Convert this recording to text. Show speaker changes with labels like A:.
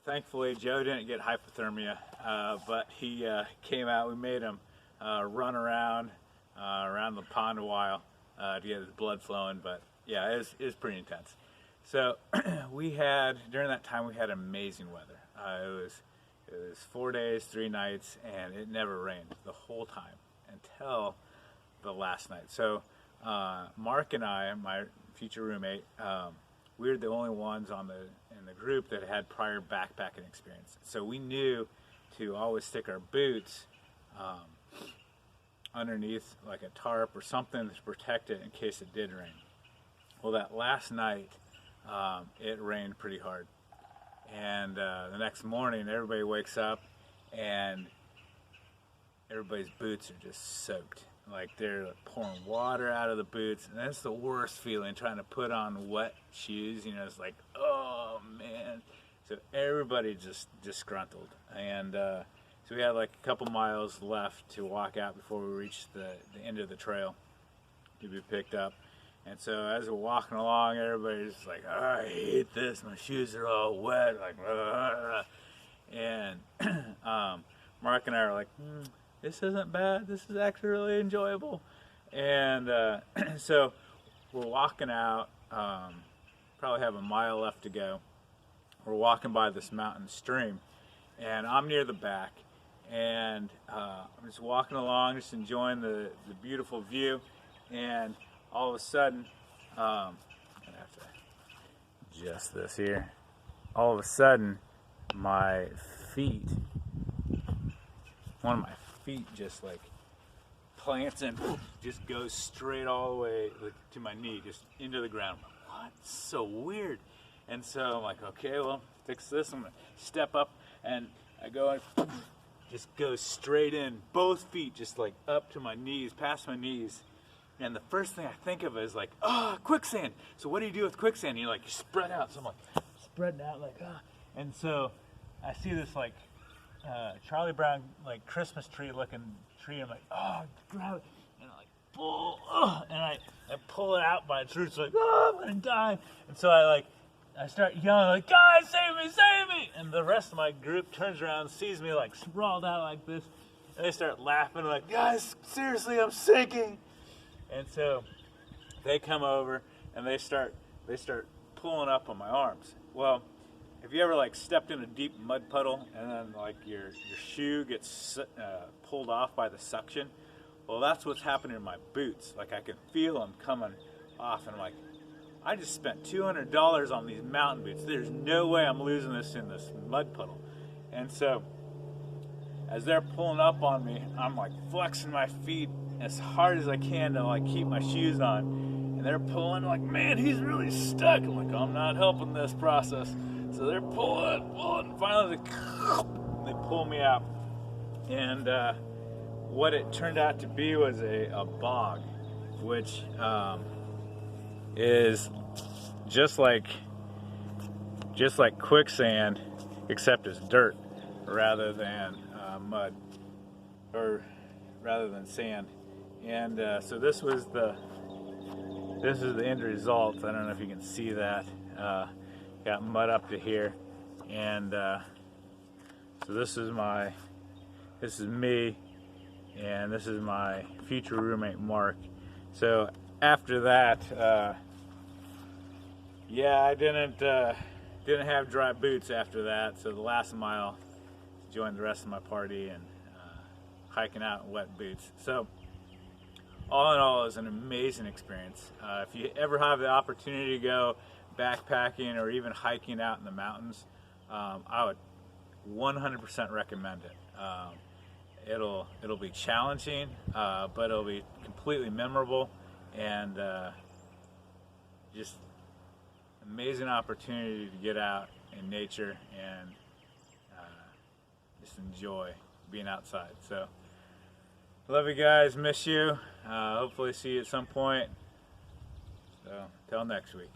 A: Thankfully, Joe didn't get hypothermia, but he came out. We made him run around the pond a while to get his blood flowing. But yeah, it was pretty intense. So during that time we had amazing weather. It was 4 days, 3 nights, and it never rained the whole time until the last night. So Mark and I, my future roommate, we were the only ones in the group that had prior backpacking experience. So we knew to always stick our boots underneath like a tarp or something to protect it in case it did rain. Well, that last night it rained pretty hard, and the next morning everybody wakes up and everybody's boots are just soaked. Like they're pouring water out of the boots, and that's the worst feeling, trying to put on wet shoes. You know, it's like, oh man. So everybody just disgruntled, and so we had like a couple miles left to walk out before we reached the end of the trail to be picked up. And so as we're walking along, everybody's like, oh, I hate this, my shoes are all wet, like, and Mark and I are like, this isn't bad, this is actually really enjoyable. And so we're walking out, probably have a mile left to go. We're walking by this mountain stream, and I'm near the back, and I'm just walking along, just enjoying the beautiful view, and all of a sudden, I'm gonna have to adjust this here. All of a sudden, my feet, one of my feet just like plants and just goes straight all the way to my knee, just into the ground. I'm like, what? It's so weird. And so I'm like, okay, well, fix this. I'm gonna step up, and I go and just go straight in, both feet just like up to my knees, past my knees. And the first thing I think of is like, quicksand. So what do you do with quicksand? You spread out. So I'm like spreading out like, And so I see this like Charlie Brown like Christmas tree looking tree. I'm like, grab it, and I like pull, and I pull it out by its roots. Like, I'm gonna die. And so I start yelling like, guys, save me, save me! And the rest of my group turns around, sees me like sprawled out like this, and they start laughing like, guys, seriously, I'm sinking. And so they come over and they start pulling up on my arms. Well, have you ever like stepped in a deep mud puddle and then like your shoe gets pulled off by the suction? Well, that's what's happening in my boots. Like I can feel them coming off, and I'm like, I just spent $200 on these mountain boots. There's no way I'm losing this in this mud puddle. And so as they're pulling up on me, I'm like flexing my feet as hard as I can to like keep my shoes on, and they're pulling like, man, he's really stuck. I'm like, I'm not helping this process. So they're pulling, and finally they pull me out, and what it turned out to be was a bog, which is just like quicksand, except it's dirt rather than mud, or rather than sand. And so this is the end result. I don't know if you can see that. Got mud up to here, and so this is me, and this is my future roommate Mark. So after that, yeah, I didn't have dry boots after that. So the last mile, joined the rest of my party and hiking out in wet boots. So all in all, it was an amazing experience. If you ever have the opportunity to go backpacking or even hiking out in the mountains, I would 100% recommend it. It'll be challenging, but it'll be completely memorable, and just amazing opportunity to get out in nature and just enjoy being outside. So love you guys, miss you. Hopefully see you at some point. So till next week.